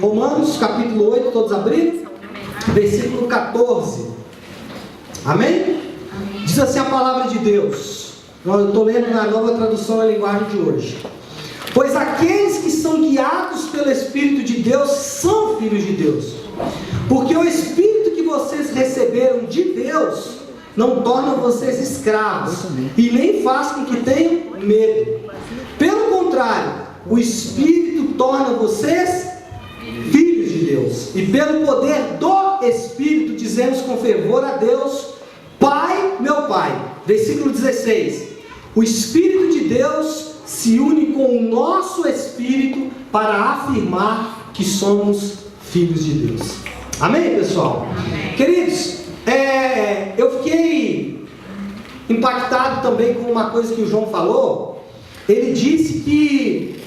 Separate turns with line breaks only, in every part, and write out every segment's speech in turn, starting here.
Romanos capítulo 8, todos abriram? Versículo 14. Amém? Diz assim a palavra de Deus. Eu estou lendo na nova tradução da linguagem de hoje. Pois aqueles que são guiados pelo Espírito de Deus são filhos de Deus. Porque o Espírito que vocês receberam de Deus não torna vocês escravos e nem faz com que tenham medo. Pelo contrário, o Espírito torna vocês filhos de Deus. E pelo poder do Espírito dizemos com fervor a Deus: Pai, meu Pai. Versículo 16. O Espírito de Deus se une com o nosso Espírito para afirmar que somos filhos de Deus. Amém, pessoal? Amém. Queridos, eu fiquei impactado também com uma coisa que o João falou. Ele disse que,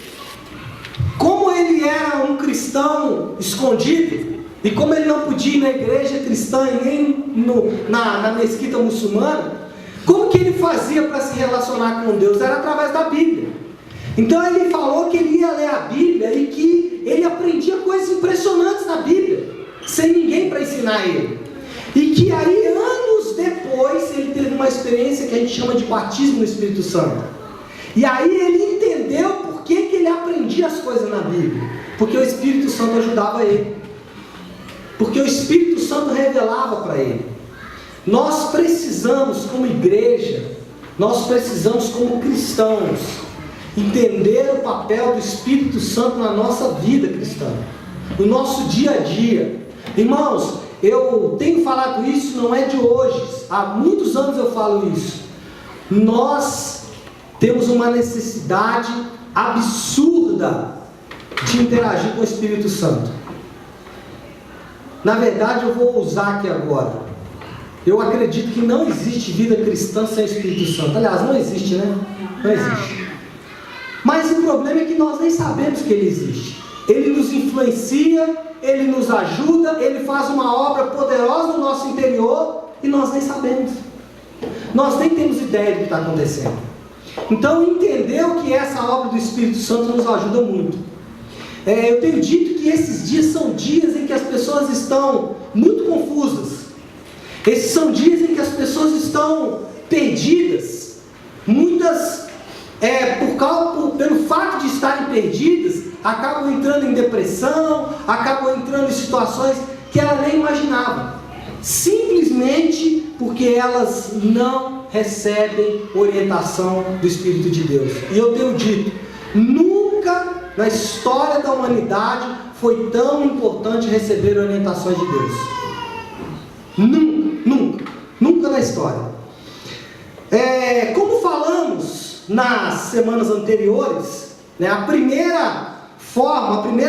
como ele era um cristão escondido, e como ele não podia ir na igreja cristã e nem na mesquita muçulmana, como que ele fazia para se relacionar com Deus? Era através da Bíblia. Então ele falou que ele ia ler a Bíblia e que ele aprendia coisas impressionantes na Bíblia, sem ninguém para ensinar ele. E que aí, anos depois, ele teve uma experiência que a gente chama de batismo no Espírito Santo. E aí ele entendeu por que ele aprendia as coisas na Bíblia. Porque o Espírito Santo ajudava ele. Porque o Espírito Santo revelava para ele. Nós precisamos, como igreja, nós precisamos, como cristãos, entender o papel do Espírito Santo na nossa vida cristã, no nosso dia a dia. Irmãos, eu tenho falado isso, não é de hoje, há muitos anos eu falo isso. Nós temos uma necessidade absurda de interagir com o Espírito Santo. Na verdade, eu vou usar aqui agora. Eu acredito que não existe vida cristã sem o Espírito Santo. Aliás, não existe, né? Não existe. Mas o problema é que nós nem sabemos que ele existe. Ele nos influencia, ele nos ajuda, ele faz uma obra poderosa no nosso interior e nós nem sabemos. Nós nem temos ideia do que está acontecendo. Então, entender o que é essa obra do Espírito Santo nos ajuda muito. Eu tenho dito que esses dias são dias em que as pessoas estão muito confusas. Esses são dias em que as pessoas estão perdidas. Muitas, pelo fato de estarem perdidas, acabam entrando em depressão, acabam entrando em situações que ela nem imaginava. Simplesmente porque elas não recebem orientação do Espírito de Deus. E eu tenho dito, nunca na história da humanidade foi tão importante receber orientações de Deus. Nunca na história. Como falamos nas semanas anteriores, né, a primeira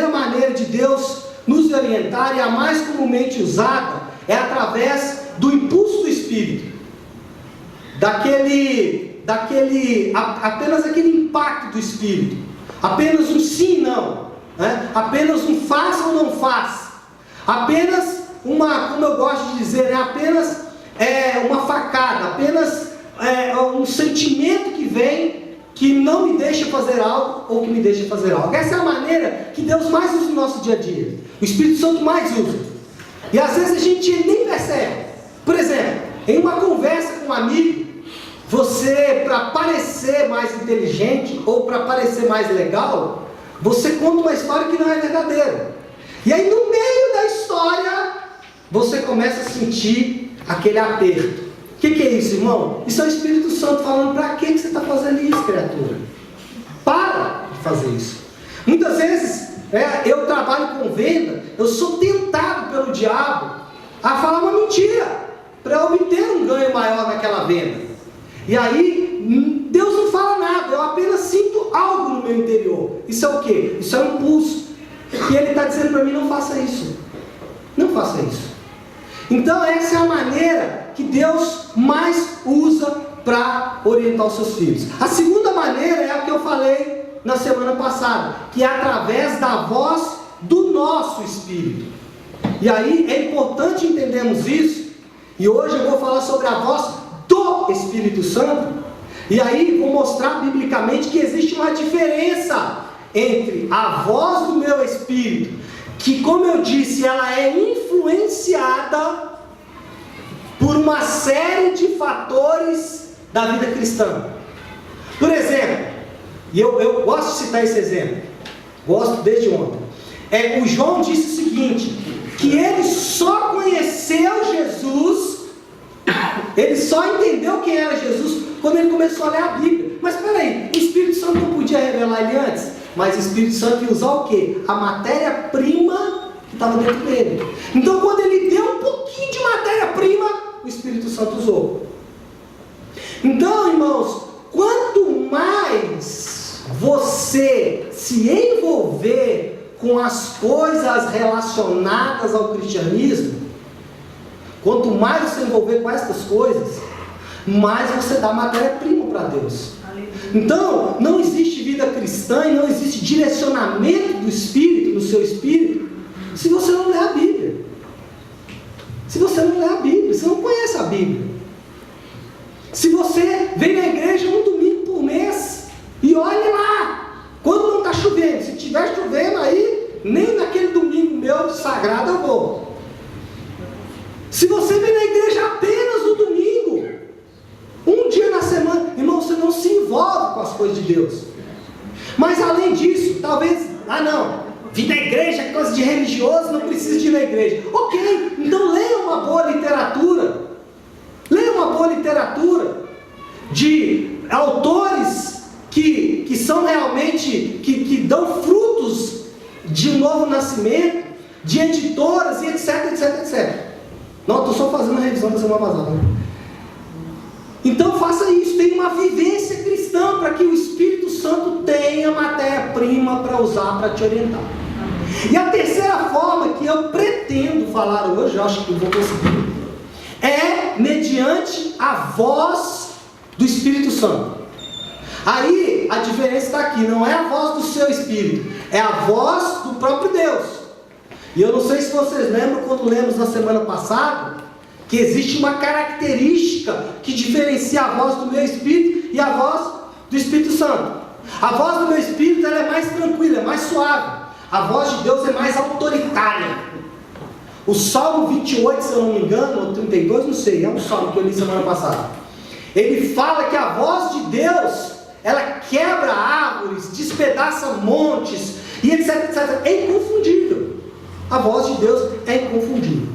maneira de Deus nos orientar, e a mais comumente usada, é através do impulso do Espírito, apenas aquele impacto do Espírito, apenas um sim e não, né? Apenas um faça ou não faça, apenas como eu gosto de dizer, apenas uma facada, apenas um sentimento que vem, que não me deixa fazer algo, ou que me deixa fazer algo. Essa é a maneira que Deus mais usa no nosso dia a dia, o Espírito Santo mais usa, e às vezes a gente nem percebe. Por exemplo, em uma conversa com um amigo, você, para parecer mais inteligente, ou para parecer mais legal, você conta uma história que não é verdadeira, e aí no meio da história, você começa a sentir aquele aperto. O que é isso, irmão? Isso é o Espírito Santo falando: para que você está fazendo isso, criatura? Para de fazer isso. Muitas vezes, eu trabalho com venda, eu sou tentado pelo diabo a falar uma mentira, para obter um ganho maior naquela venda. E aí, Deus não fala nada, eu apenas sinto algo no meu interior. Isso é o quê? Isso é um impulso. E Ele está dizendo para mim: não faça isso. Não faça isso. Então essa é a maneira que Deus mais usa para orientar os seus filhos. A segunda maneira é a que eu falei na semana passada, que é através da voz do nosso Espírito. E aí é importante entendermos isso, e hoje eu vou falar sobre a voz do Espírito Santo, e aí vou mostrar biblicamente que existe uma diferença entre a voz do meu Espírito, que, como eu disse, ela é influenciada por uma série de fatores da vida cristã. Por exemplo, e eu gosto de citar esse exemplo, gosto desde ontem. O João disse o seguinte, que ele só conheceu Jesus, ele só entendeu quem era Jesus quando ele começou a ler a Bíblia. Mas peraí, o Espírito Santo não podia revelar ele antes? Mas o Espírito Santo ia usar o quê? A matéria-prima que estava dentro dele. Então quando ele deu um pouquinho de matéria-prima, o Espírito Santo usou. Então, irmãos, quanto mais você se envolver com as coisas relacionadas ao cristianismo, quanto mais você envolver com essas coisas, mais você dá matéria-prima para Deus. Então, não existe vida cristã e não existe direcionamento do Espírito, no seu Espírito, se você não lê a Bíblia. Se você não lê a Bíblia, você não conhece a Bíblia. Se você vem na igreja um domingo por mês e olhe lá, quando não está chovendo, se estiver chovendo aí, nem naquele domingo meu sagrado eu vou. Se você vem na igreja apenas no domingo, um dia na semana, irmão, você não se envolve com as coisas de Deus. Mas além disso, talvez, vir na igreja é coisa de religioso, não precisa de ir na igreja. Ok, então leia uma boa literatura. Leia uma boa literatura de autores que são realmente, que dão frutos de um novo nascimento, de editoras e etc, etc, etc. Não, estou só fazendo a revisão da semana passada. Então faça isso, tenha uma vivência cristã para que o Espírito Santo tenha matéria-prima para usar, para te orientar. E a terceira forma que eu pretendo falar hoje, eu acho que eu vou conseguir, é mediante a voz do Espírito Santo. Aí a diferença está aqui, não é a voz do seu Espírito, é a voz do próprio Deus. E eu não sei se vocês lembram quando lemos na semana passada, que existe uma característica que diferencia a voz do meu Espírito e a voz do Espírito Santo. A voz do meu Espírito ela é mais tranquila, é mais suave. A voz de Deus é mais autoritária. O Salmo 28, se eu não me engano, ou 32, não sei, é um salmo que eu li semana passada. Ele fala que a voz de Deus, ela quebra árvores, despedaça montes, e etc, etc. É inconfundível. A voz de Deus é inconfundível.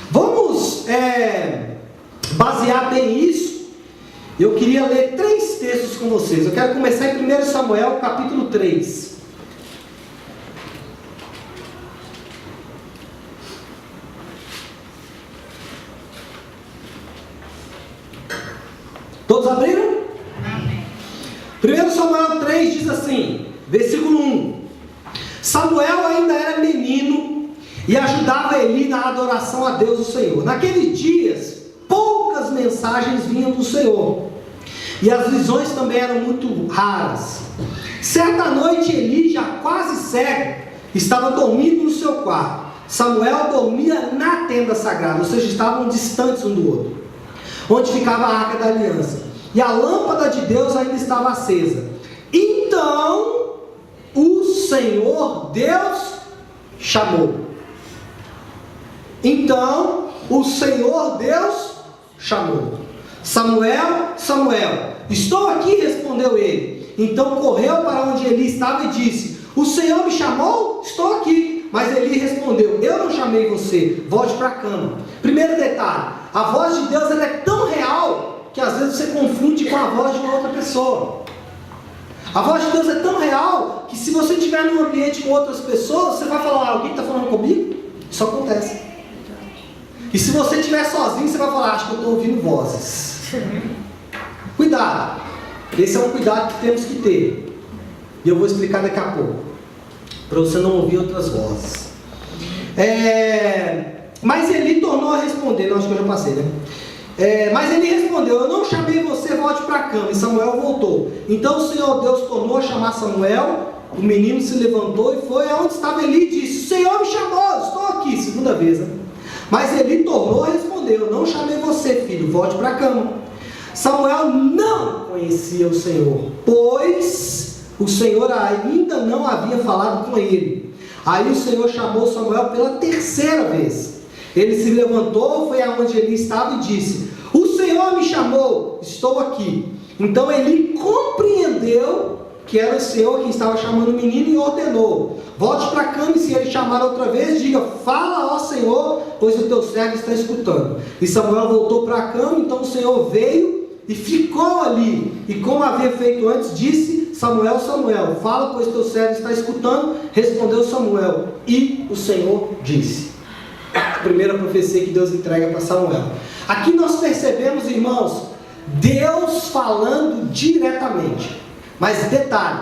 Vamos basear bem isso. Eu queria ler 3 textos com vocês. Eu quero começar em 1 Samuel, capítulo 3. Todos abriram? Amém. 1 Samuel 3 diz assim, versículo 1. Samuel ainda era menino e ajudava Eli na adoração a Deus o Senhor. Naqueles dias, poucas mensagens vinham do Senhor, e as visões também eram muito raras. Certa noite, Eli, já quase cego, estava dormindo no seu quarto. Samuel dormia na tenda sagrada, ou seja, estavam distantes um do outro, onde ficava a arca da aliança, e a lâmpada de Deus ainda estava acesa. Então o Senhor Deus chamou. Então o Senhor Deus chamou: Samuel, Samuel. Estou aqui, respondeu ele. Então correu para onde Eli estava e disse: o Senhor me chamou? Estou aqui. Mas Eli respondeu: eu não chamei você, volte para a cama. Primeiro detalhe, a voz de Deus ela é tão real que às vezes você confunde com a voz de uma outra pessoa. A voz de Deus é tão real que se você estiver num ambiente com outras pessoas, você vai falar: alguém está falando comigo? Isso acontece. E se você estiver sozinho, você vai falar: acho que eu estou ouvindo vozes. Cuidado. Esse é um cuidado que temos que ter. E eu vou explicar daqui a pouco, para você não ouvir outras vozes. Mas Eli tornou a responder. Não, acho que eu já passei, né? Mas ele respondeu: eu não chamei você, volte para a cama. E Samuel voltou. Então o Senhor Deus tornou a chamar Samuel. O menino se levantou e foi aonde estava Eli e disse: o Senhor me chamou, estou aqui. Segunda vez, né? Mas Eli tornou a responder: eu não chamei você, filho, volte para a cama. Samuel não conhecia o Senhor, pois o Senhor ainda não havia falado com ele. Aí o Senhor chamou Samuel pela terceira vez. Ele se levantou, foi aonde ele estava e disse: o Senhor me chamou, estou aqui. Então ele compreendeu que era o Senhor quem estava chamando o menino e ordenou: volte para a cama, e se ele chamar outra vez, diga: fala, ó Senhor, pois o teu servo está escutando. E Samuel voltou para a cama. Então o Senhor veio e ficou ali, e como havia feito antes, disse: Samuel, Samuel, fala, pois teu servo está escutando. Respondeu Samuel, e o Senhor disse. A primeira profecia que Deus entrega para Samuel. Aqui nós percebemos, irmãos, Deus falando diretamente. Mas detalhe,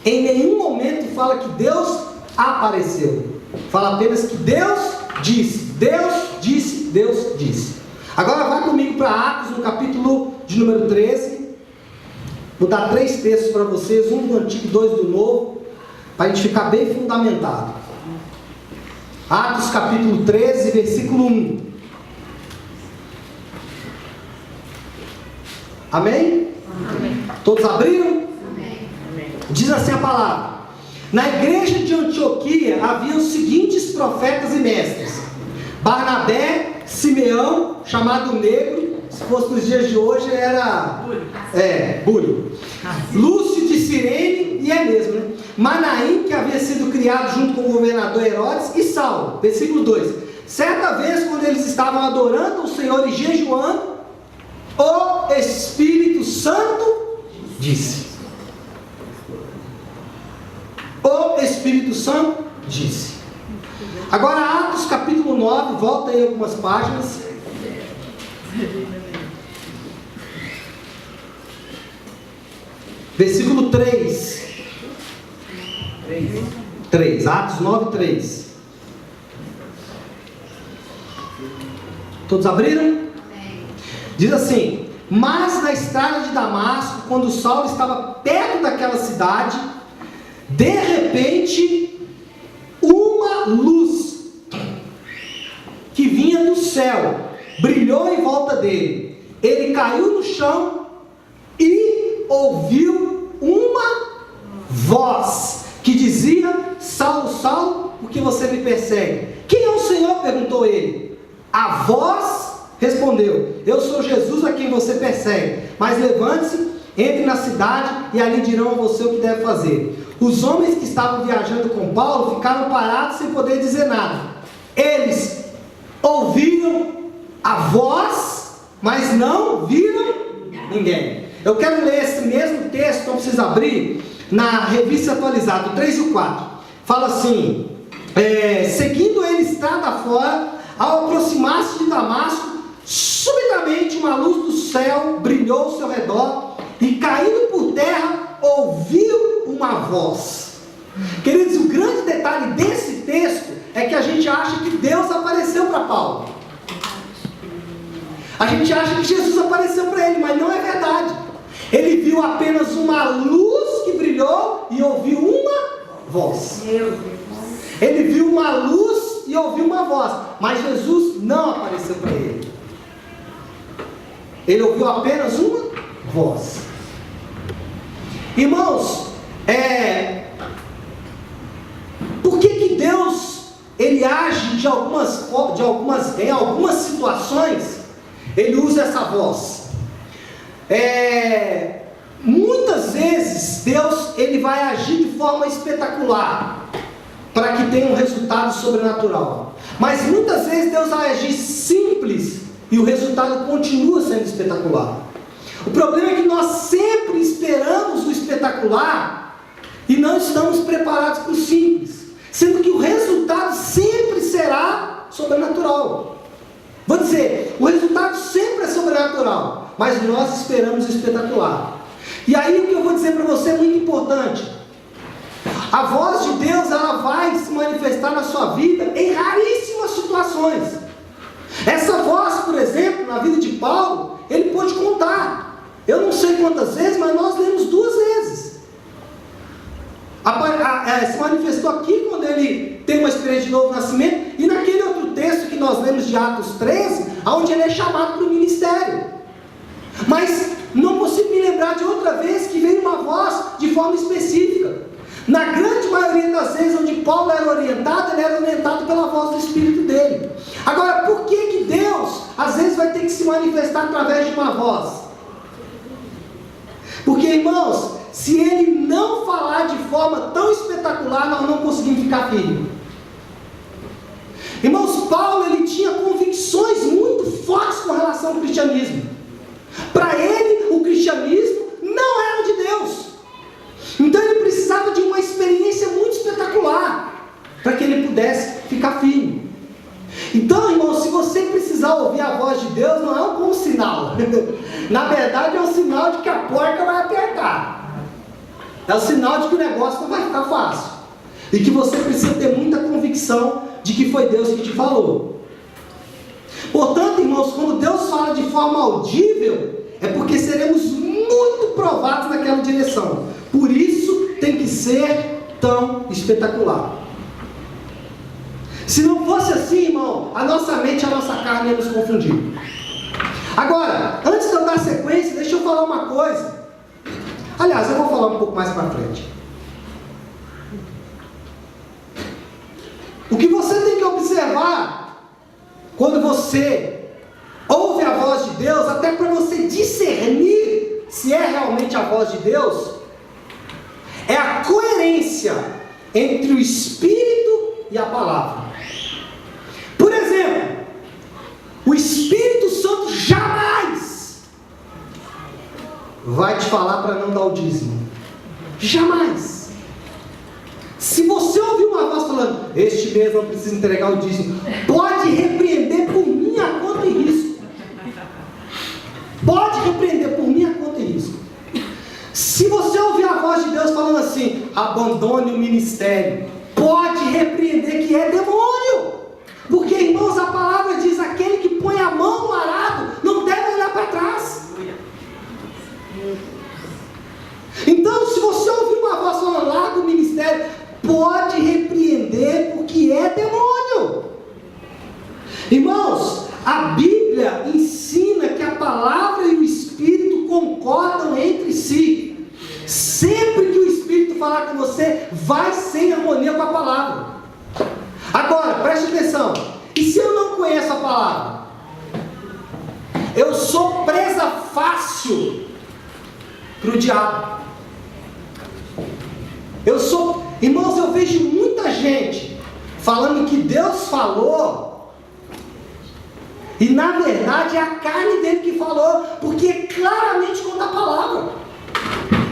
em nenhum momento fala que Deus apareceu. Fala apenas que Deus disse, Deus disse, Deus disse. Agora vai comigo para Atos, no capítulo de número 13. Vou dar 3 textos para vocês, um do Antigo e 2 do Novo, para a gente ficar bem fundamentado. Atos capítulo 13, versículo 1. Amém?
Amém.
Todos abriram?
Amém.
Diz assim a palavra: na igreja de Antioquia havia os seguintes profetas e mestres: Barnabé, Simeão, chamado Negro, se fosse nos dias de hoje era Bulho, Lúcio de Cirene, e é mesmo, né? Manaim, que havia sido criado junto com o governador Herodes, e Saulo. Versículo 2: certa vez, quando eles estavam adorando o Senhor e jejuando, o Espírito Santo disse. O Espírito Santo disse. Agora Atos capítulo 9, volta aí algumas páginas. Versículo 3. Atos 9, 3. Todos abriram? Diz assim: mas na estrada de Damasco, quando Saulo estava perto daquela cidade, de repente, uma luz que vinha do céu brilhou em volta dele. Ele caiu no chão e ouviu uma voz que dizia: Saulo, Saulo, por que você me persegue? Quem é o Senhor? Perguntou ele. A voz respondeu: eu sou Jesus a quem você persegue. Mas levante-se, entre na cidade e ali dirão a você o que deve fazer. Os homens que estavam viajando com Paulo ficaram parados sem poder dizer nada. Eles ouviram a voz, mas não viram ninguém. Eu quero ler esse mesmo texto, não precisa abrir, na Revista Atualizada, 3 e 4. Fala assim: seguindo ele estrada fora, ao aproximar-se de Damasco, subitamente uma luz do céu brilhou ao seu redor, e caindo por terra, ouviu uma voz. Queridos, o grande detalhe desse texto é que a gente acha que Deus apareceu para Paulo. A gente acha que Jesus apareceu para ele, mas não é verdade. Ele viu apenas uma luz que brilhou e ouviu uma voz. Ele viu uma luz e ouviu uma voz, mas Jesus não apareceu para ele. Ele ouviu apenas uma voz. Irmãos, por que Deus ele age em algumas situações? Ele usa essa voz. Muitas vezes Deus ele vai agir de forma espetacular para que tenha um resultado sobrenatural. Mas muitas vezes Deus vai agir simples e o resultado continua sendo espetacular. O problema é que nós sempre esperamos o espetacular e não estamos preparados para o simples, sendo que o resultado sempre será sobrenatural. Vou dizer, o resultado sempre é sobrenatural, mas nós esperamos o espetacular. E aí o que eu vou dizer para você é muito importante. A voz de Deus ela vai se manifestar na sua vida em raríssimas situações. Essa voz, por exemplo, na vida de Paulo, ele pôde contar. Eu não sei quantas vezes, mas nós lemos 2 vezes. Se manifestou aqui quando ele tem uma experiência de novo nascimento, e naquele outro texto que nós lemos de Atos 13, onde ele é chamado para o ministério. Mas não consigo me lembrar de outra vez que veio uma voz de forma específica. Na grande maioria das vezes onde Paulo era orientado, ele era orientado pela voz do Espírito dele. Agora, por que Deus às vezes vai ter que se manifestar através de uma voz? Porque, irmãos, se ele não falar de forma tão espetacular, nós não conseguimos ficar firmes. Irmãos, Paulo, ele tinha convicções muito fortes com relação ao cristianismo. Para ele, o cristianismo não era de Deus. Então ele precisava de uma experiência muito espetacular para que ele pudesse ficar firme. Então, irmão, se você precisar ouvir a voz de Deus, não é um bom sinal. Na verdade, é um sinal de que a porca vai apertar. É um sinal de que o negócio não vai ficar fácil. E que você precisa ter muita convicção de que foi Deus que te falou. Portanto, irmãos, quando Deus fala de forma audível, é porque seremos muito provados naquela direção. Por isso tem que ser tão espetacular. Se não fosse assim, irmão, a nossa mente e a nossa carne ia nos confundir. Agora, antes de eu dar sequência, deixa eu falar uma coisa. Aliás, eu vou falar um pouco mais para frente. O que você tem que observar quando você ouve a voz de Deus, até para você discernir se é realmente a voz de Deus, é a coerência entre o Espírito e a palavra. Por exemplo, o Espírito Santo jamais vai te falar para não dar o dízimo. Jamais. Se você ouvir uma voz falando, este mês não precisa entregar o dízimo, pode repreender por minha conta e risco. Pode repreender por minha conta e risco. Se você ouvir a voz de Deus falando assim, abandone o ministério, pode repreender que é demônio. Porque, irmãos, a palavra diz, aquele que põe a mão no arado, não deve olhar para trás. Então, se você ouvir uma voz falando, larga o ministério, pode repreender porque é demônio. Irmãos, a Bíblia ensina que a palavra e o Espírito concordam entre si. Sempre que o Espírito falar com você, vai ser em harmonia com a palavra. Agora, preste atenção. E se eu não conheço a palavra? Eu sou presa fácil para o diabo. Irmãos, eu vejo muita gente falando que Deus falou, e na verdade é a carne dele que falou, porque é claramente contra a palavra.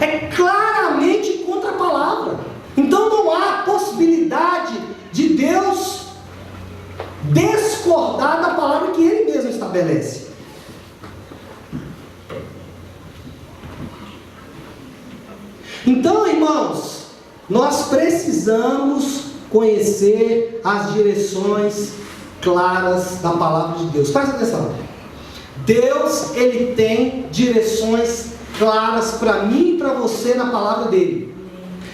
É claramente contra a palavra. Então não há possibilidade de Deus discordar da palavra que Ele mesmo estabelece. Então, irmãos, nós precisamos conhecer as direções claras da palavra de Deus. Presta atenção. Deus, Ele tem direções claras para mim e para você na palavra dele.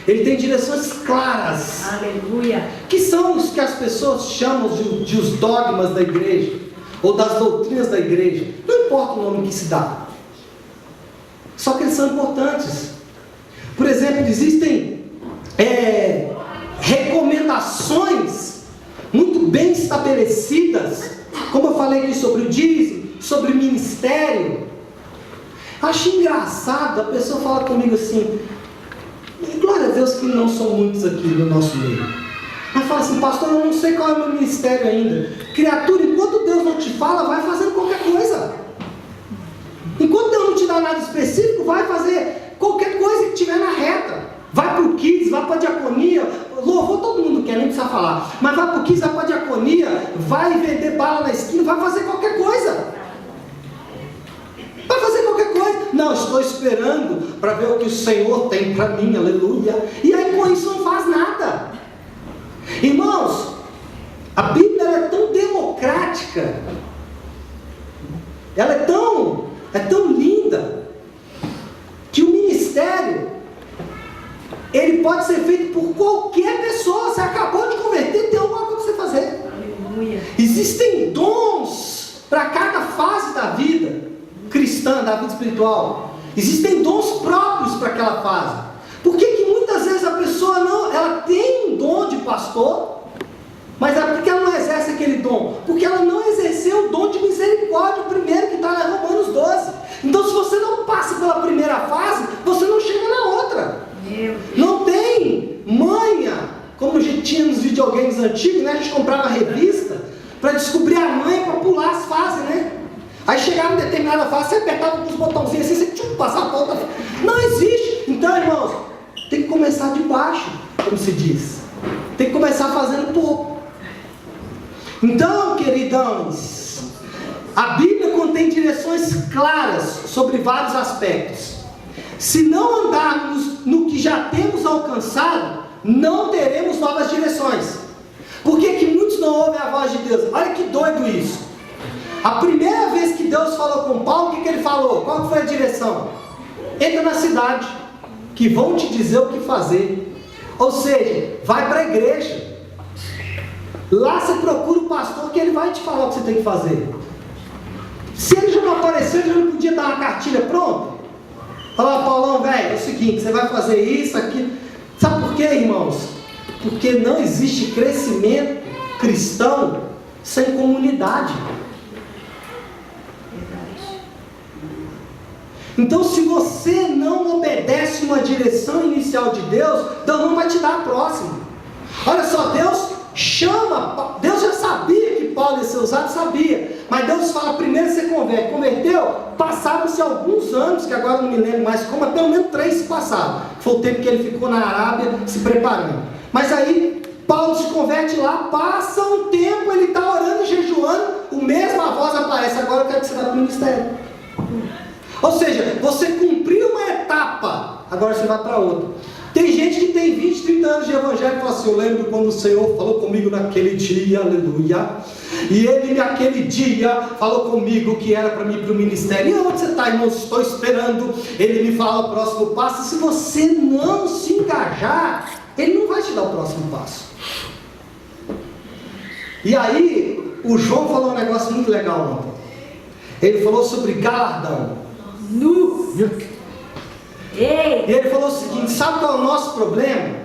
Ele tem direções claras.
Aleluia.
Que são os que as pessoas chamam de os dogmas da igreja, ou das doutrinas da igreja. Não importa o nome que se dá. Só que eles são importantes. Por exemplo, existem recomendações muito bem estabelecidas, como eu falei aqui sobre o dízimo, sobre o ministério. Acho engraçado, a pessoa fala comigo assim, glória a Deus que não são muitos aqui no nosso meio, mas fala assim, pastor, eu não sei qual é o meu ministério ainda. Criatura, enquanto Deus não te fala, vai fazendo qualquer coisa. Enquanto Deus não te dá nada específico, vai fazer qualquer coisa que tiver na reta. Vai para o Kids, vai para a diaconia, louvor todo mundo quer, nem precisa falar, mas vai para o Kids, vai para a diaconia, vai vender bala na esquina, vai fazer qualquer coisa. Vai fazer qualquer coisa. Não, estou esperando para ver o que o Senhor tem para mim, aleluia. E aí com isso não faz nada. Irmãos, a Bíblia é tão democrática, ela é tão linda, que o ministério, ele pode ser feito por qualquer pessoa. Você acabou de converter, tem alguma coisa para você fazer. Aleluia. Existem dons para cada fase da vida cristã, da vida espiritual. Existem dons próprios para aquela fase. Por que muitas vezes a pessoa ela tem um dom de pastor, mas por que ela não exerce aquele dom? Porque ela não exerceu o dom de misericórdia, o primeiro que está lá em Romanos 12. Então, se você não passa pela primeira fase, você não chega na outra. Não tem manha, como a gente tinha nos videogames antigos, né? A gente comprava revista para descobrir a manha, para pular as fases, né? Aí chegava em determinada fase, você apertava com os botãozinhos assim, você passava para outra fase. Não existe. Então, irmãos, tem que começar de baixo, como se diz. Tem que começar fazendo pouco. Então, queridões, a Bíblia contém direções claras sobre vários aspectos. Se não andarmos no que já temos alcançado, não teremos novas direções. Por que que muitos não ouvem a voz de Deus? Olha que doido isso. A primeira vez que Deus falou com Paulo, o que ele falou? Qual foi a direção? Entra na cidade, que vão te dizer o que fazer. Ou seja, vai para a igreja. Lá você procura o pastor, que ele vai te falar o que você tem que fazer. Se ele já não apareceu, ele já não podia dar uma cartilha pronta? Fala, Paulão, velho, é o seguinte, você vai fazer isso, aquilo. Sabe por quê, irmãos? Porque não existe crescimento cristão sem comunidade. Então, se você não obedece uma direção inicial de Deus, Deus não vai te dar a próxima. Olha só, Deus chama, Deus já sabia que Paulo ia ser usado, sabia, mas Deus fala, primeiro você converte. Converteu, passaram-se alguns anos, que agora não me lembro mais como, pelo menos 3 se passaram, foi o tempo que ele ficou na Arábia se preparando. Mas aí Paulo se converte lá, passa um tempo, ele está orando e jejuando, o mesmo a voz aparece, agora eu quero que você vá para o ministério. Ou seja, você cumpriu uma etapa, agora você vai para outra. Tem gente que tem 20, 30 anos de evangelho e fala assim, eu lembro quando o Senhor falou comigo naquele dia, aleluia, e Ele naquele dia falou comigo que era para mim ir para o ministério. E onde você está, irmão? Estou esperando Ele me falar o próximo passo. E se você não se engajar, Ele não vai te dar o próximo passo. E aí, o João falou um negócio muito legal ontem. Ele falou sobre galardão. E ele falou o seguinte, sabe qual é o nosso problema?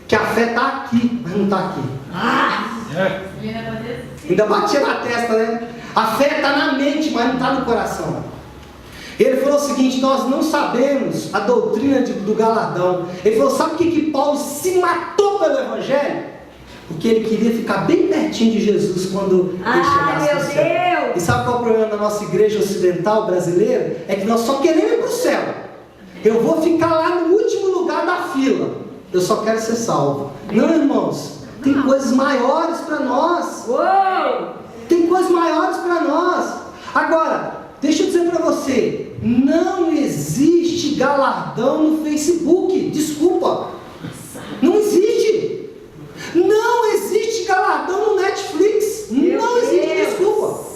Que a fé está aqui, mas não está aqui. Ainda batia na testa, né? A fé está na mente, mas não está no coração. Ele falou o seguinte, nós não sabemos a doutrina do galardão. Ele falou, sabe por que Paulo se matou pelo evangelho? Porque ele queria ficar bem pertinho de Jesus quando ele chegasse no céu. E sabe qual é o problema da nossa igreja ocidental brasileira? É que nós só queremos ir para o céu. Eu vou ficar lá no último lugar da fila. Eu só quero ser salvo. Não, irmãos. Tem coisas maiores para nós. Tem coisas maiores para nós. Agora, deixa eu dizer para você. Não existe galardão no Facebook. Desculpa. Não existe. Não existe galardão no Netflix. Não existe, desculpa.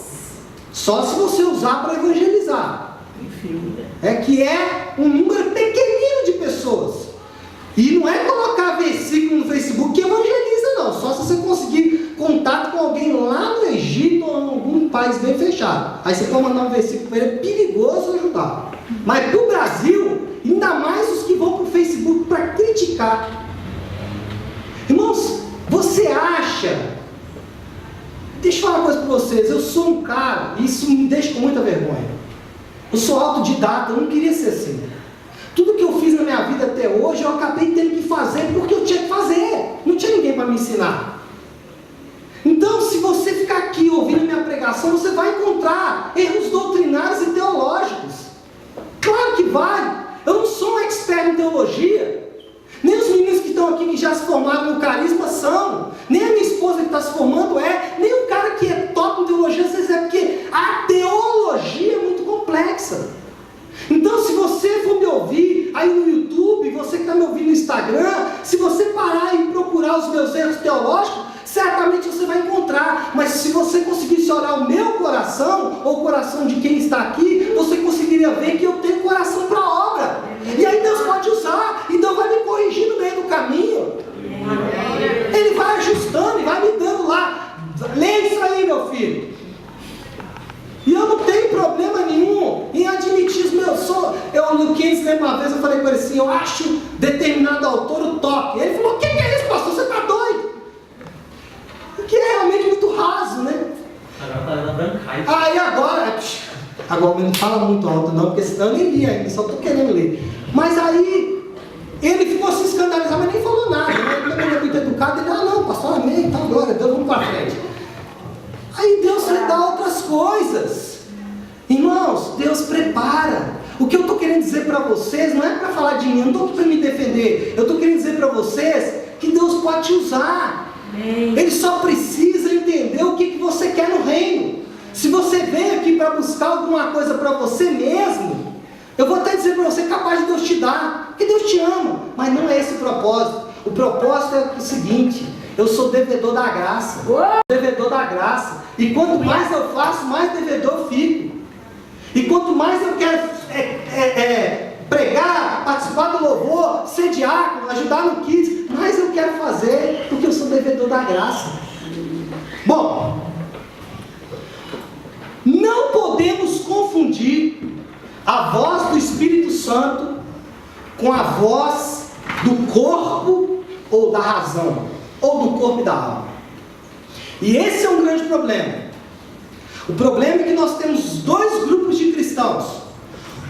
Só se você usar para evangelizar. É que é um número pequenino de pessoas. E não é colocar versículo no Facebook que evangeliza, não. Só se você conseguir contato com alguém lá no Egito ou em algum país bem fechado. Aí você pode mandar um versículo para ele, é perigoso ajudar. Mas para o Brasil, ainda mais os que vão para o Facebook para criticar. Irmãos, você acha... Deixa eu falar uma coisa para vocês. Eu sou um cara, e isso me deixa com muita vergonha. Eu sou autodidata, eu não queria ser assim. Tudo que eu fiz na minha vida até hoje, eu acabei tendo que fazer porque eu tinha que fazer. Não tinha ninguém para me ensinar. Então, se você ficar aqui ouvindo minha pregação, você vai encontrar erros doutrinários e teológicos. Claro que vai. Eu não sou um expert em teologia. Nem os meninos que estão aqui que já se formaram no carisma são. Nem a minha esposa que está se formando é. Nem o cara que é top em teologia, vocês é porque a teologia é muito complexa. Então, se você for me ouvir aí no YouTube, você que está me ouvindo no Instagram, se você parar e procurar os meus erros teológicos, certamente você vai encontrar. Mas se você conseguisse olhar o meu coração, ou o coração de quem está aqui, você conseguiria ver que eu tenho coração para a obra. E aí Deus pode usar, e Deus vai me corrigir no meio do caminho. Ele vai ajustando e vai me dando lá. Lê isso aí, meu filho. E eu não tenho problema nenhum em admitir os meus. No 15, lembra uma vez, eu falei com ele assim, eu acho determinado autor o toque. Ele falou, Agora, não fala muito alto não, porque senão eu nem li ainda, só estou querendo ler. Mas aí, ele ficou se escandalizando, mas nem falou nada. Ele também é muito educado, ele, não, pastor, amém, então glória a Deus, vamos para frente. Aí Deus vai dar outras coisas. Irmãos, Deus prepara. O que eu estou querendo dizer para vocês não é para falar de mim, eu não estou aqui para me defender. Eu estou querendo dizer para vocês que Deus pode te usar. Ele só precisa entender o que você quer no reino. Se você veio aqui para buscar alguma coisa para você mesmo, eu vou até dizer para você, capaz de Deus te dar, porque Deus te ama, mas não é esse o propósito. O propósito é o seguinte: eu sou devedor da graça, devedor da graça, e quanto mais eu faço, mais devedor eu fico. E quanto mais eu quero pregar, participar do louvor, ser diácono, ajudar no kids, mais eu quero fazer, porque eu sou devedor da graça. Bom, não podemos confundir a voz do Espírito Santo com a voz do corpo ou da razão, ou do corpo e da alma. E esse é um grande problema. O problema é que nós temos dois grupos de cristãos.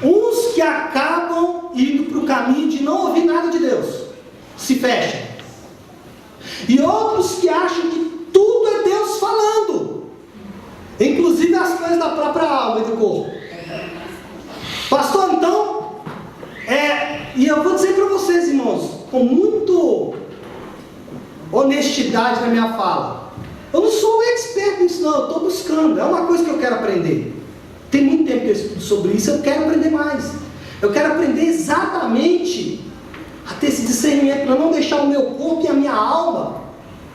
Uns que acabam indo para o caminho de não ouvir nada de Deus, se fecham. E outros que acham que tudo é Deus falando, inclusive as coisas da própria alma e do corpo. Pastor, então, e eu vou dizer para vocês, irmãos, com muito honestidade na minha fala, eu não sou um expert nisso não, eu estou buscando, é uma coisa que eu quero aprender. Tem muito tempo que eu estudo sobre isso, eu quero aprender mais. Eu quero aprender exatamente a ter esse discernimento, para não deixar o meu corpo e a minha alma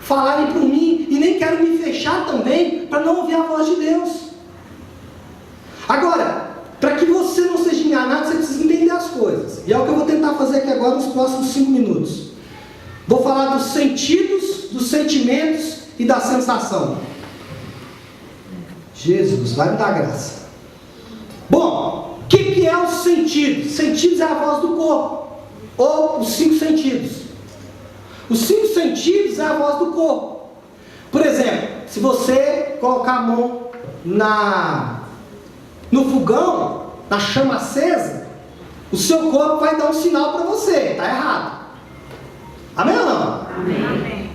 falarem por mim, e nem quero me fechar também, para não ouvir a voz de Deus. Agora, para que você não seja enganado, você precisa entender as coisas. E é o que eu vou tentar fazer aqui agora nos próximos 5 minutos. Vou falar dos sentidos, dos sentimentos e da sensação. Jesus, vai me dar graça. Bom, o que é os sentidos? Sentidos é a voz do corpo, ou os 5 sentidos. Os 5 sentidos é a voz do corpo. Por exemplo, se você colocar a mão no fogão, na chama acesa, o seu corpo vai dar um sinal para você, está errado. Amém ou não?
Amém.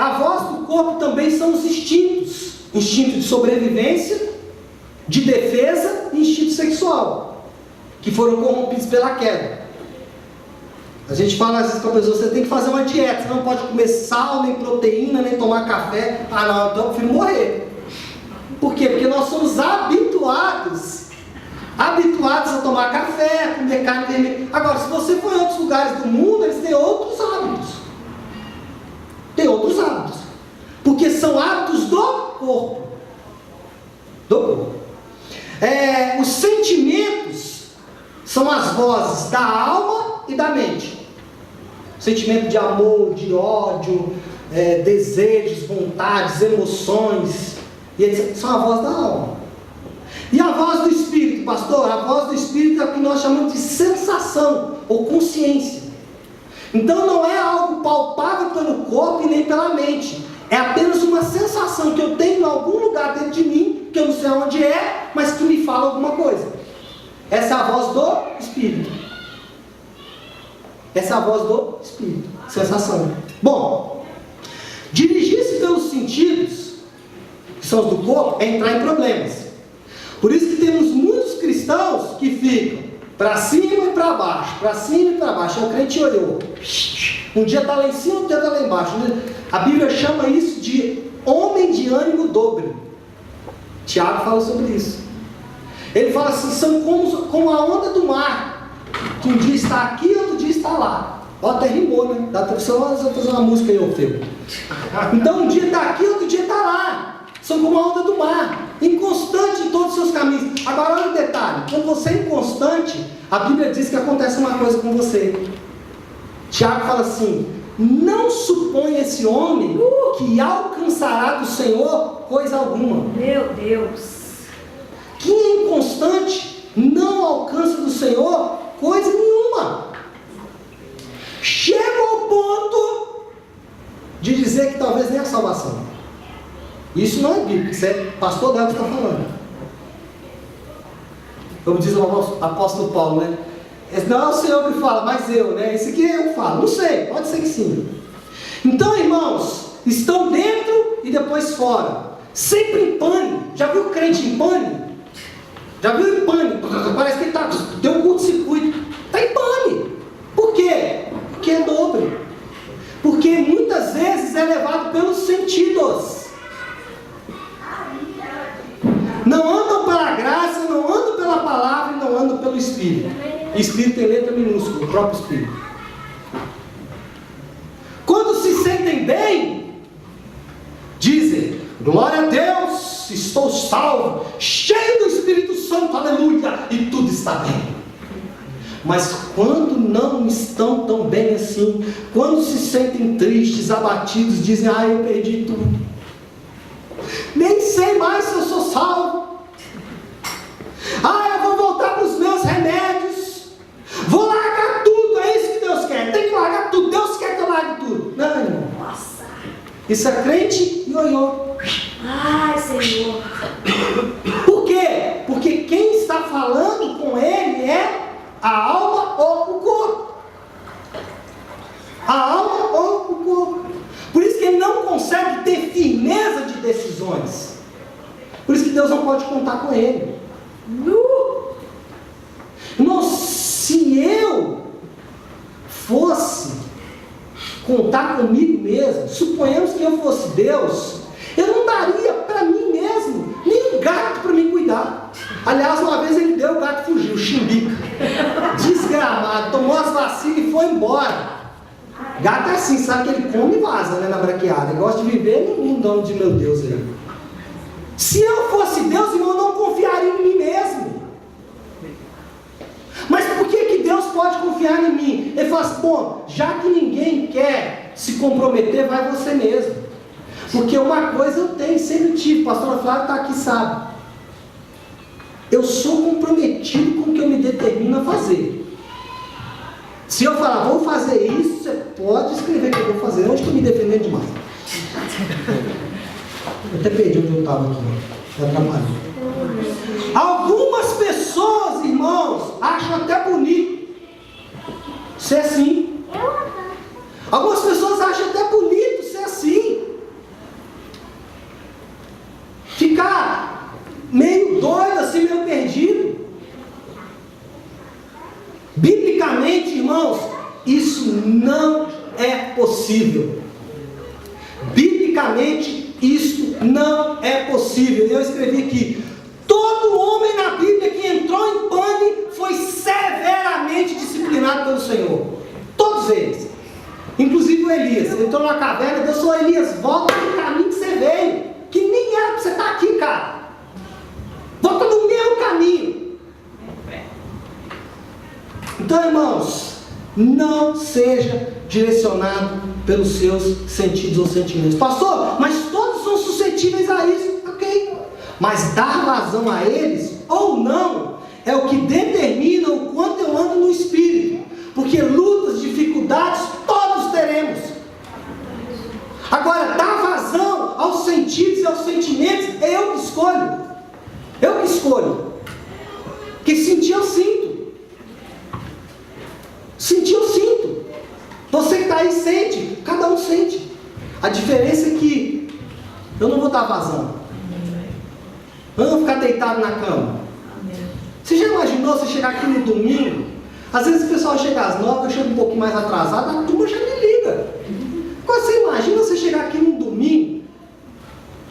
A voz do corpo também são os instintos. Instinto de sobrevivência, de defesa e instinto sexual, que foram corrompidos pela queda. A gente fala às vezes com a pessoa, você tem que fazer uma dieta, você não pode comer sal, nem proteína, nem tomar café. Não, então eu prefiro morrer. Por quê? Porque nós somos habituados a tomar café, a comer carne vermelha. Agora, se você for em outros lugares do mundo, eles têm outros hábitos. Tem outros hábitos. Porque são hábitos do corpo. Do corpo. Os sentimentos são as vozes da alma e da mente. Sentimento de amor, de ódio, desejos, vontades, emoções, e etc. São a voz da alma. E a voz do Espírito, pastor? A voz do Espírito é o que nós chamamos de sensação ou consciência. Então não é algo palpável pelo corpo e nem pela mente. É apenas uma sensação que eu tenho em algum lugar dentro de mim, que eu não sei onde é, mas que me fala alguma coisa. Essa é a voz do Espírito. Essa é a voz do Espírito. Sensação. Bom, dirigir-se pelos sentidos, que são os do corpo, é entrar em problemas. Por isso que temos muitos cristãos que ficam para cima e para baixo, para cima e para baixo. O crente olhou. Um dia está lá em cima, outro dia está lá embaixo. A Bíblia chama isso de homem de ânimo dobre. Tiago fala sobre isso. Ele fala assim, são como a onda do mar, que um dia está aqui, outro dia está lá. Ó, até rimou, né? Dá até fazer uma música aí, Orfeu. Então um dia está aqui, outro dia está lá. São como a onda do mar, inconstante em todos os seus caminhos. Agora olha o detalhe, quando você é inconstante, a Bíblia diz que acontece uma coisa com você. Tiago fala assim, não supõe esse homem que alcançará do Senhor coisa alguma.
Meu Deus.
Quem é inconstante não alcança do Senhor coisa nenhuma. Chega ao ponto de dizer que talvez nem a salvação. Isso não é bíblico, isso é pastor Davi que está falando. Como diz o apóstolo Paulo, né? Não é o Senhor que fala, mas eu, né? Esse aqui eu falo. Não sei, pode ser que sim. Então, irmãos, estão dentro e depois fora. Sempre em pane. Já viu o crente em pane? Já viu em pane? Parece que ele tem um curto-circuito. Está em pane. Por quê? Porque é dobre. Porque muitas vezes é levado pelos sentidos. Não andam pela graça, não andam pela palavra e não andam pelo Espírito. Espírito tem letra minúscula, o próprio Espírito. Quando se sentem bem, dizem: glória a Deus, estou salvo, cheio do Espírito Santo, aleluia, e tudo está bem. Mas quando não estão tão bem assim, quando se sentem tristes, abatidos, dizem: ah, eu perdi tudo, nem sei mais se eu sou salvo, ah, eu vou voltar para os meus remédios, vou largar tudo, é isso que Deus quer, tem que largar tudo, Deus quer que eu largue tudo. Não, irmão. Nossa. Isso é crente ioiô.
Ai, Senhor.
Por quê? Porque quem está falando com ele é a alma ou o corpo. A alma ou o corpo. Por isso que ele não consegue ter firmeza de decisões. Por isso que Deus não pode contar com ele. Irmão, se eu fosse contar comigo mesmo, suponhamos que eu fosse Deus, eu não daria para mim mesmo nem um gato para me cuidar. Aliás, uma vez ele deu, o gato fugiu, o Chimbica, desgramado, tomou as vacinas e foi embora. Gato é assim, sabe que ele come e vaza, né, na braqueada, ele gosta de viver no mundão de meu Deus aí. Se eu fosse Deus, irmão, eu não confiaria em mim mesmo. Mas por que Deus pode confiar em mim? Ele fala assim: bom, já que ninguém quer se comprometer, vai você mesmo. Porque uma coisa eu tenho, sempre tive, a pastora Flávia está aqui, sabe? Eu sou comprometido com o que eu me determino a fazer. Se eu falar, vou fazer isso, você pode escrever que eu vou fazer. Onde que eu me defendendo demais? Eu até perdi onde eu estava aqui. Já trabalhei. Algumas pessoas, irmãos, acham até bonito ser assim. Algumas pessoas acham até bonito ser assim. Ficar meio doido, assim, meio perdido. Biblicamente, irmãos, isso não é possível. Biblicamente, isso não é possível. Eu escrevi aqui: todo homem na Bíblia que entrou em pane foi severamente disciplinado pelo Senhor. Todos eles. Inclusive o Elias. Ele entrou numa caverna, Deus falou: Elias, volta no caminho que você veio, que nem era para você estar aqui, cara. Volta no meu caminho. Então, irmãos, não seja direcionado pelos seus sentidos ou sentimentos. Pastor, mas todos são suscetíveis a isso. Ok. Mas dar vazão a eles ou não é o que determina o quanto eu ando no Espírito. Porque lutas, dificuldades, todos teremos. Agora, dar vazão aos sentidos e aos sentimentos, é eu que escolho. Eu que escolho. Porque sentir eu sinto. Sentir eu sinto. Você que está aí sente. Cada um sente. A diferença é que eu não vou dar vazão. Eu não vou ficar deitado na cama. Você já imaginou você chegar aqui no domingo? Às vezes o pessoal chega às 9, eu chego um pouquinho mais atrasado, a turma já me liga. Agora você imagina você chegar aqui no domingo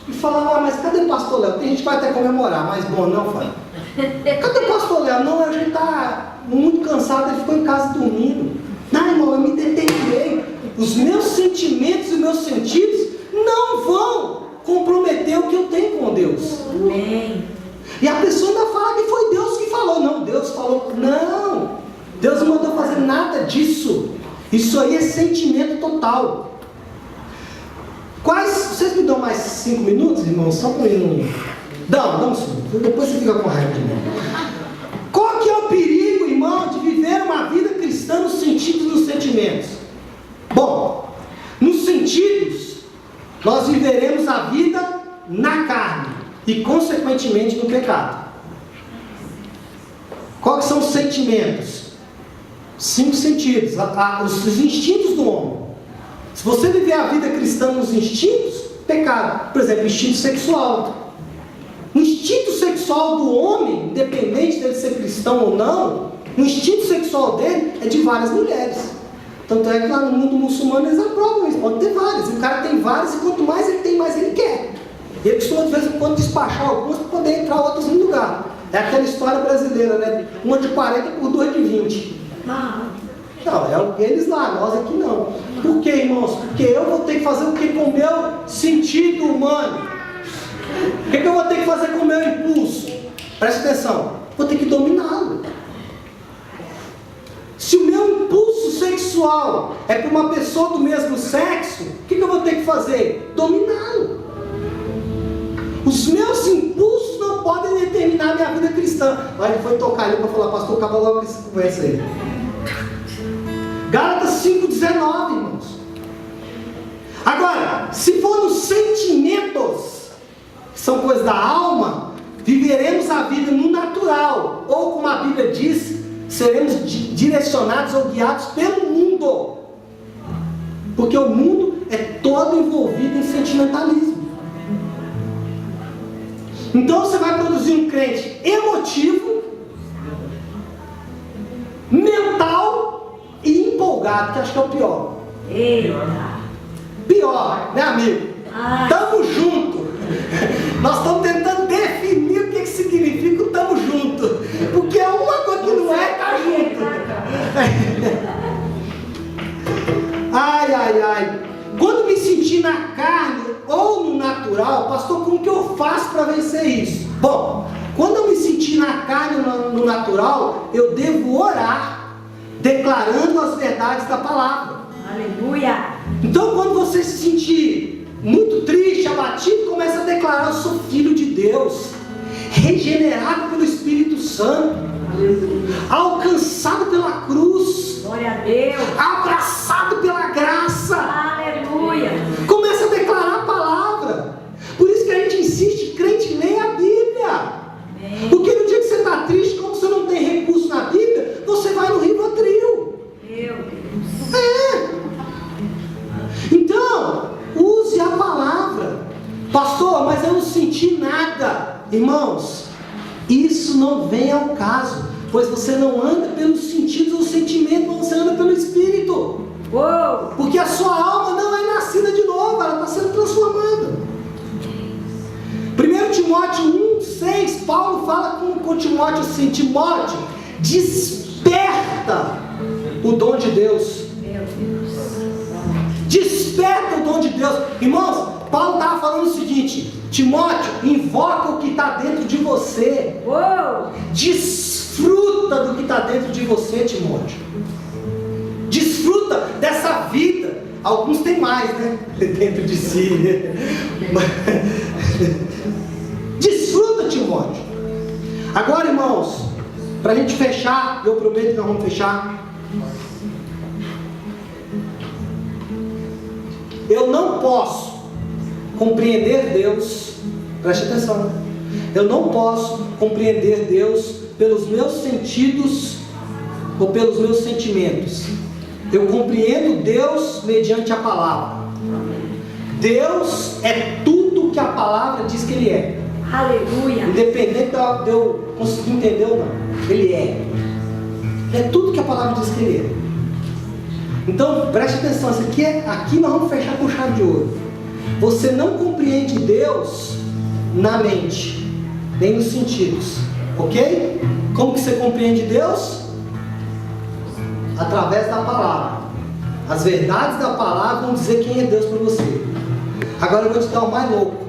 e falar: ah, mas cadê o pastor Léo? Tem gente que vai até comemorar, mas bom, não, Fábio. Cadê o pastor Léo? Não, a gente está muito cansado, ele ficou em casa dormindo. Não, irmão, eu me determinei. Os meus sentimentos e os meus sentidos não vão comprometer o que eu tenho com Deus.
Amém.
E a pessoa ainda fala que foi Deus que falou. Não, Deus falou. Não, Deus não mandou fazer nada disso. Isso aí é sentimento total. Vocês me dão mais 5 minutos, irmão? Só para ir no... Dá um segundo. Depois você fica com raiva de mim. Qual que é o perigo, irmão, de viver uma vida cristã nos sentidos e nos sentimentos? Bom, nos sentidos, nós viveremos a vida na carne e, consequentemente, no pecado. sentimentos? 5 sentidos, os instintos do homem. Se você viver a vida cristã nos instintos, pecado. Por exemplo, instinto sexual. O instinto sexual do homem, independente dele ser cristão ou não, o instinto sexual dele é de várias mulheres. Tanto é que lá no mundo muçulmano eles aprovam isso, pode ter várias. O cara tem várias e quanto mais ele tem, mais ele quer. Ele costuma de vez em quando despachar algumas para poder entrar outras no lugar. É aquela história brasileira, né? Uma de 40 por 2 de 20. Não, é eles lá, nós aqui não. Por quê, irmãos? Porque eu vou ter que fazer o que com o meu sentido humano? O que eu vou ter que fazer com o meu impulso? Preste atenção, vou ter que dominá-lo. Se o meu impulso sexual é para uma pessoa do mesmo sexo, o que eu vou ter que fazer? Dominá-lo. Os meus impulsos não podem determinar a minha vida cristã. Aí ele foi tocar ali para falar, pastor, acaba logo essa conversa aí. Gálatas 5,19, irmãos. Agora, se for nos sentimentos, que são coisas da alma, viveremos a vida no natural, ou como a Bíblia diz, seremos direcionados ou guiados pelo mundo, porque o mundo é todo envolvido em sentimentalismo. Então você vai produzir um crente emotivo, mental e empolgado, que acho que é o pior.
Eita.
Pior, né, amigo? Tamo junto. Nós estamos tentando definir o que significa o tamo junto, porque uma coisa que não é, tá junto. Ai. Quando me sentir na carne ou no natural, pastor, como que eu faço para vencer isso? Bom, quando eu me sentir na carne ou no natural, eu devo orar, declarando as verdades da palavra.
Aleluia.
Então, quando você se sentir muito triste, abatido, começa a declarar: eu sou filho de Deus, regenerado pelo Espírito Santo, alcançado pela cruz,
glória a Deus,
abraçado pela graça.
Aleluia.
Começa a declarar a palavra. Por isso que a gente insiste, crente, leia a Bíblia.
Amém.
Porque no dia que você está triste, como você não tem recurso na Bíblia, você vai no Rivotril.
Meu Deus.
Então, use a palavra. Pastor, mas eu não senti nada. Irmãos, isso não vem ao caso, pois você não anda pelos sentidos ou sentimentos, você anda pelo Espírito.
Uou.
Porque a sua alma não é nascida de novo, ela está sendo transformada. 1 Timóteo 1,6, Paulo fala com Timóteo assim: Timóteo, desperta o dom de Deus.
Meu Deus.
Desperta o dom de Deus. Irmãos, Paulo estava falando o seguinte: Timóteo, invoca o que está dentro de você.
Uou.
Desfruta do que está dentro de você, Timóteo. Desfruta dessa vida. Alguns têm mais, né? Dentro de si, né? Desfruta, Timóteo. Agora, irmãos, para a gente fechar, eu prometo que nós vamos fechar. Eu não posso compreender Deus, preste atenção, eu não posso compreender Deus pelos meus sentidos ou pelos meus sentimentos. Eu compreendo Deus mediante a palavra. Deus é tudo que a palavra diz que Ele é.
Aleluia.
Independente de eu conseguir entender ou não, Ele é. É tudo que a palavra diz que Ele é. Então, preste atenção, aqui nós vamos fechar com chave de ouro. Você não compreende Deus na mente, nem nos sentidos, ok? Como que você compreende Deus? Através da palavra. As verdades da palavra vão dizer quem é Deus para você. Agora eu vou te dar o mais louco.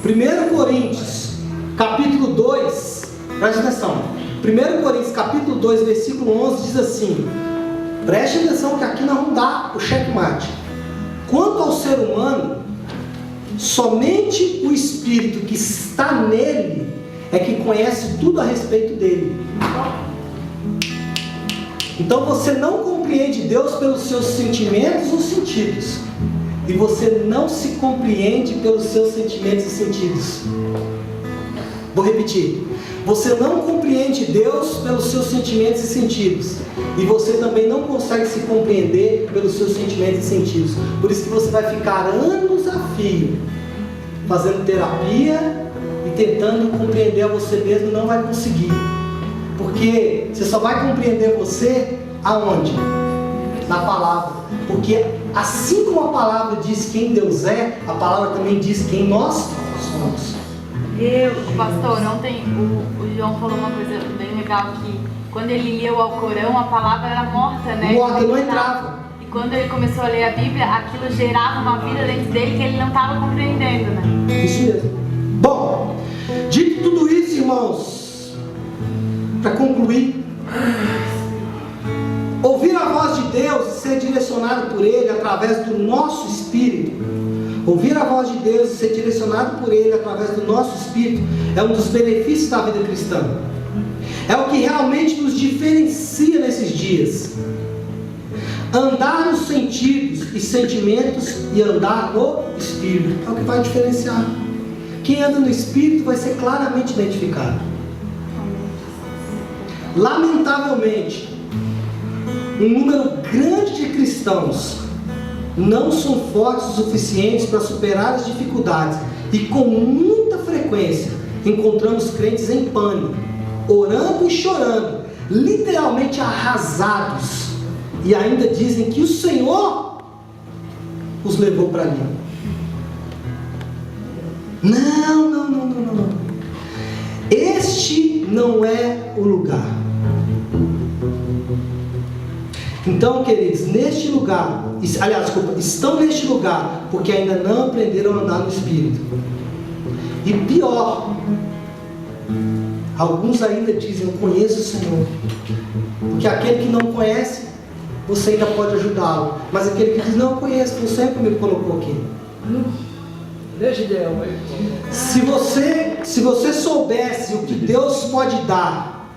1 Coríntios, capítulo 2, preste atenção. 1 Coríntios, capítulo 2, versículo 11, diz assim: preste atenção que aqui nós vamos dar o checkmate. Quanto ao ser humano, somente o Espírito que está nele é que conhece tudo a respeito dele. Então você não compreende Deus pelos seus sentimentos ou sentidos, e você não se compreende pelos seus sentimentos e sentidos. Vou repetir. Você não compreende Deus pelos seus sentimentos e sentidos. E você também não consegue se compreender pelos seus sentimentos e sentidos. Por isso que você vai ficar anos a fio fazendo terapia e tentando compreender a você mesmo, e não vai conseguir. Porque você só vai compreender você aonde? Na palavra. Porque assim como a palavra diz quem Deus é, a palavra também diz quem nós somos.
Pastor, ontem o João falou uma coisa bem legal, que quando ele lia o Alcorão, a palavra era morta, né?
Morta, não entrava.
E quando ele começou a ler a Bíblia, aquilo gerava uma vida dentro dele que ele não estava compreendendo, né?
Isso mesmo. Bom, dito tudo isso, irmãos, para concluir, ouvir a voz de Deus e ser direcionado por Ele através do nosso espírito. Ouvir a voz de Deus e ser direcionado por Ele através do nosso espírito é um dos benefícios da vida cristã. É o que realmente nos diferencia nesses dias. Andar nos sentidos e sentimentos e andar no espírito é o que vai diferenciar. Quem anda no espírito vai ser claramente identificado. Lamentavelmente, um número grande de cristãos não são fortes o suficiente para superar as dificuldades, e com muita frequência encontramos crentes em pânico, orando e chorando, literalmente arrasados, e ainda dizem que o Senhor os levou para ali. Não. Este não é o lugar. Então, queridos, neste lugar, estão neste lugar porque ainda não aprenderam a andar no Espírito. E pior, alguns ainda dizem: eu conheço o Senhor. Porque aquele que não conhece, você ainda pode ajudá-lo. Mas aquele que diz: não, eu conheço, você sempre me colocou aqui. Se você soubesse o que Deus pode dar,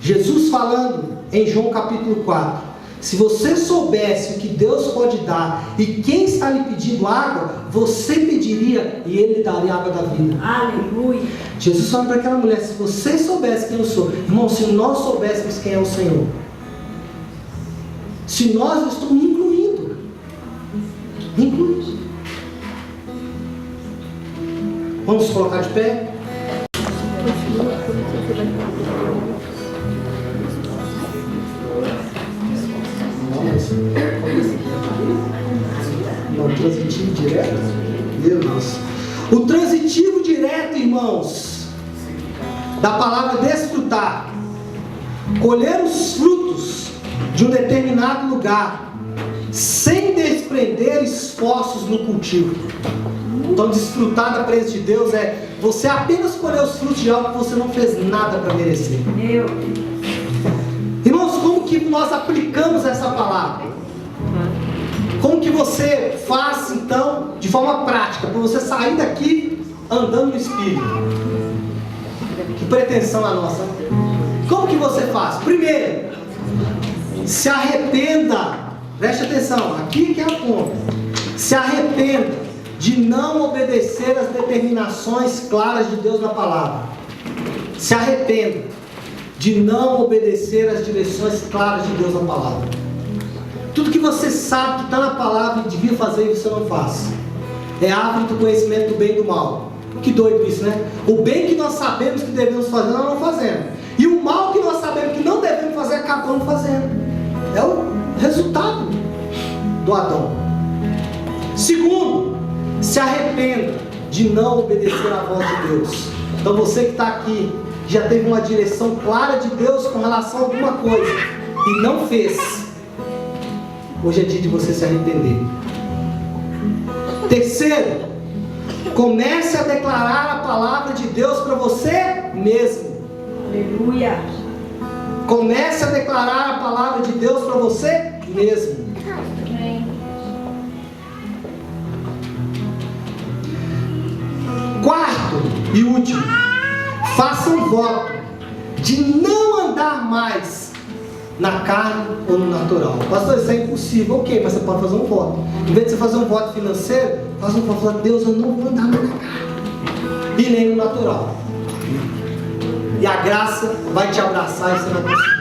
Jesus falando em João capítulo 4, se você soubesse o que Deus pode dar e quem está lhe pedindo água, você pediria e Ele daria a água da vida.
Aleluia.
Jesus falando para aquela mulher: se você soubesse quem eu sou, irmão, se nós soubéssemos quem é o Senhor, se nós estamos incluindo, vamos colocar de pé? Não, transitivo direto? Meu Deus. O transitivo direto, irmãos, da palavra desfrutar, colher os frutos de um determinado lugar, sem desprender esforços no cultivo. Então, desfrutar da presença de Deus é você apenas colher os frutos de algo que você não fez nada para merecer. Irmãos, como que nós aplicamos essa palavra? Como que você faz, então, de forma prática, para você sair daqui andando no Espírito? Que pretensão a nossa. Como que você faz? Primeiro, se arrependa. Preste atenção, aqui que é a ponta. Se arrependa de não obedecer às determinações claras de Deus na palavra. Se arrependa de não obedecer às direções claras de Deus na palavra. Tudo que você sabe que está na palavra e devia fazer e você não faz. É árvore do conhecimento do bem e do mal. Que doido isso, né? O bem que nós sabemos que devemos fazer, nós não fazemos. E o mal que nós sabemos que não devemos fazer, acabamos fazendo. É o resultado do Adão. Segundo, se arrependa de não obedecer à voz de Deus. Então você que está aqui, já teve uma direção clara de Deus com relação a alguma coisa e não fez, hoje é dia de você se arrepender. Terceiro, comece a declarar a palavra de Deus para você mesmo.
Aleluia.
Comece a declarar a palavra de Deus para você mesmo. Quarto e último, faça um voto de não andar mais na carne ou no natural. Pastor, isso é impossível. Ok, mas você pode fazer um voto. Em vez de você fazer um voto financeiro, faça um voto: Deus, eu não vou andar mais na carne. e nem no natural. E a graça vai te abraçar e você vai conseguir.